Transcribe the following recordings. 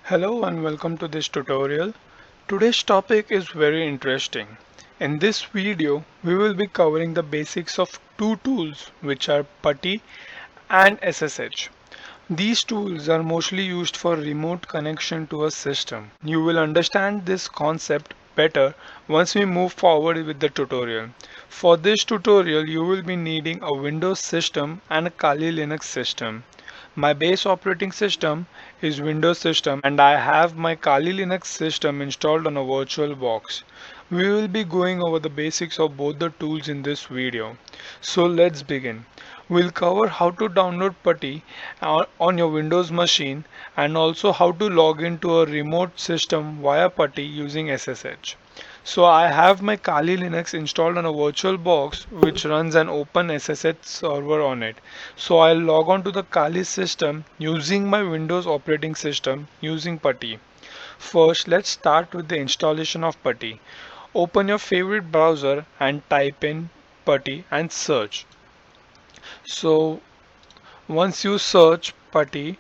Hello and welcome to this tutorial. Today's topic is very interesting. In this video, we will be covering the basics of two tools which are Putty and SSH. These tools are mostly used for remote connection to a system. You will understand this concept better once we move forward with the tutorial. For this tutorial, you will be needing a Windows system and a Kali Linux system. My base operating system is Windows system and I have my Kali Linux system installed on a virtual box. We will be going over the basics of both the tools in this video. So let's begin. We'll cover how to download Putty on your Windows machine and also how to log into a remote system via Putty using SSH. So I have my Kali Linux installed on a virtual box which runs an open SSH server on it. So I'll log on to the Kali system using my Windows operating system using Putty. First, let's start with the installation of Putty. Open your favorite browser and type in Putty and search. So once you search Putty,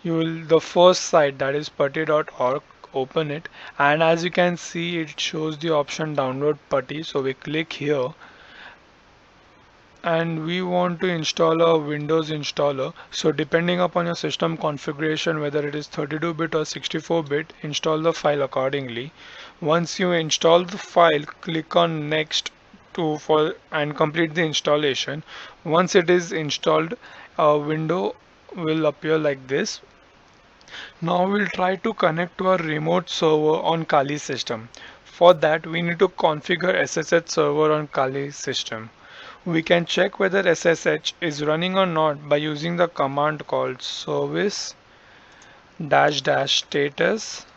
you will the first site, that is putty.org, open it, and as you can see it shows the option download Putty. So we click here and we want to install a Windows installer. So depending upon your system configuration, whether it is 32-bit or 64-bit, install the file accordingly. Once you install the file, click on next and complete the installation. Once it is installed, a window will appear like this. Now we'll try to connect to a remote server on Kali system. For that we need to configure SSH server on Kali system. We can check whether SSH is running or not by using the command called service -- status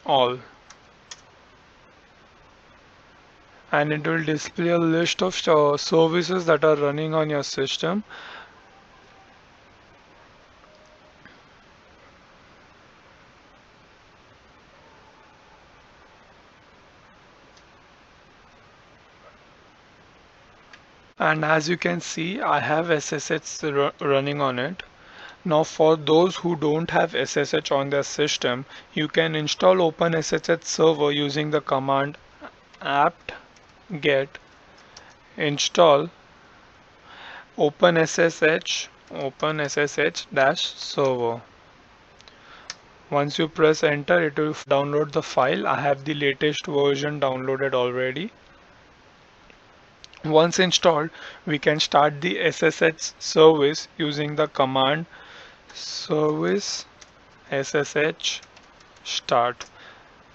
all, and it will display a list of services that are running on your system. And as you can see, I have SSH running on it. Now for those who don't have SSH on their system, you can install OpenSSH server using the command apt-get install OpenSSH -server. Once you press enter, it will download the file. I have the latest version downloaded already. Once installed, we can start the SSH service using the command service SSH start.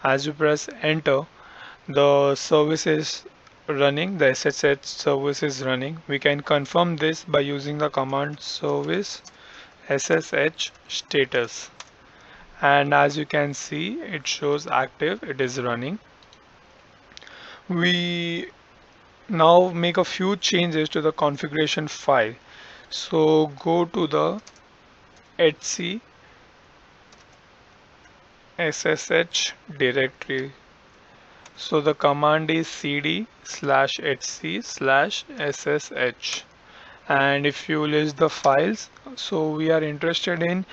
As you press enter, the service is running, the SSH service is running. We can confirm this by using the command service SSH status. And as you can see, it shows active, it is running. We now make a few changes to the configuration file. So go to the etc SSH directory. So the command is cd/etc/ssh, and if you list the files, so we are interested in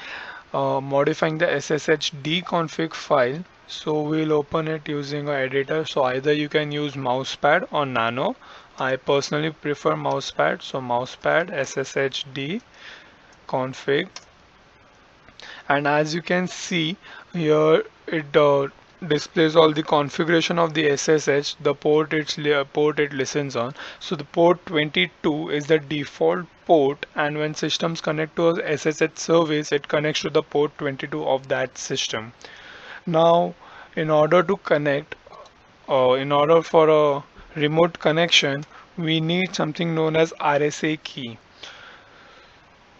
modifying the SSH deconfig file. So we'll open it using an editor. So either you can use mousepad or nano. I personally prefer mousepad. So mousepad SSH deconfig, and as you can see here, it displays all the configuration of the SSH, the port it listens on. So the port 22 is the default port, and when systems connect to a SSH service, it connects to the port 22 of that system. Now in order to connect, in order for a remote connection, we need something known as RSA key.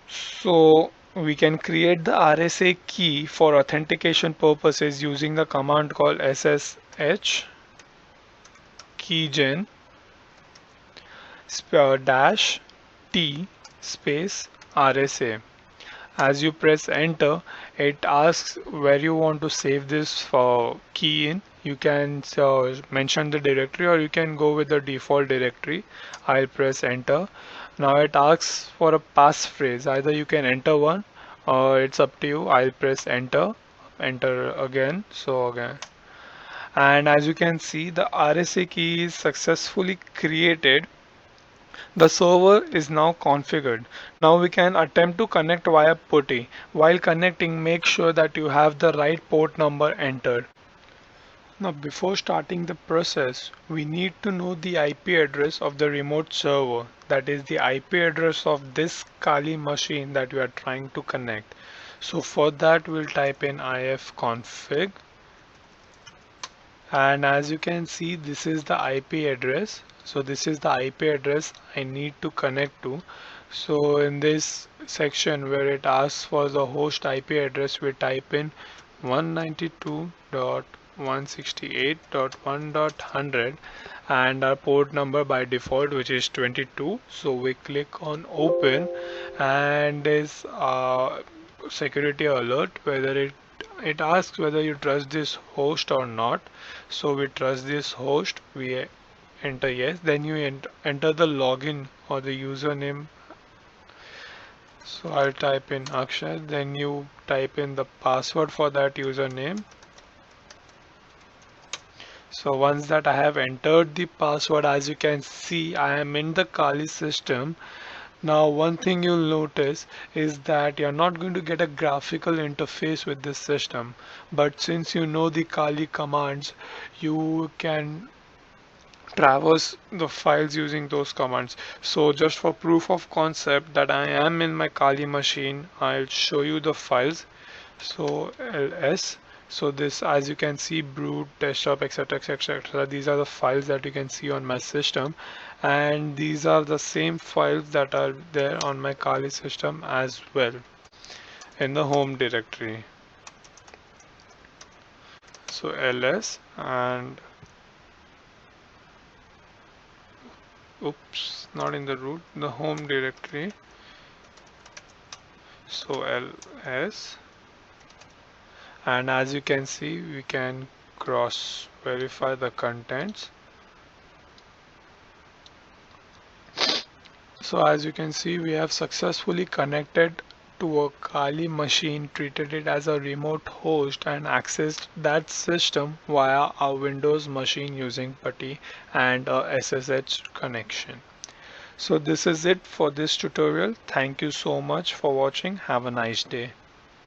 So we can create the RSA key for authentication purposes using the command called SSH keygen -t space RSA. As you press enter, it asks where you want to save this key in. You can mention the directory or you can go with the default directory. I'll press enter. Now it asks for a passphrase. Either you can enter one It's up to you. I'll press enter, enter again. So again, and as you can see, the RSA key is successfully created. The server is now configured. Now we can attempt to connect via Putty. While connecting, make sure that you have the right port number entered. Now before starting the process, we need to know the IP address of the remote server. That is the IP address of this Kali machine that we are trying to connect. So for that we'll type in ifconfig, and as you can see, this is the IP address. So this is the IP address I need to connect to. So in this section where it asks for the host IP address, we type in 192.168.1.100 and our port number by default, which is 22. So we click on open, and there's security alert whether it asks whether you trust this host or not. So we trust this host, we enter yes, then you enter the login or the username. So I'll type in Akshay, then you type in the password for that username. So once that I have entered the password, as you can see, I am in the Kali system. Now one thing you'll notice is that you're not going to get a graphical interface with this system, but since you know the Kali commands, you can traverse the files using those commands. So just for proof of concept that I am in my Kali machine, I'll show you the files. So ls, so this, as you can see, broot, desktop, etc, etc, etc, these are the files that you can see on my system, and these are the same files that are there on my Kali system as well in the home directory. So ls, and oops, not in the root, the home directory. So ls, and as you can see, we can cross verify the contents. So as you can see, we have successfully connected to a Kali machine, treated it as a remote host, and accessed that system via our Windows machine using Putty and a SSH connection. So this is it for this tutorial. Thank you so much for watching. Have a nice day.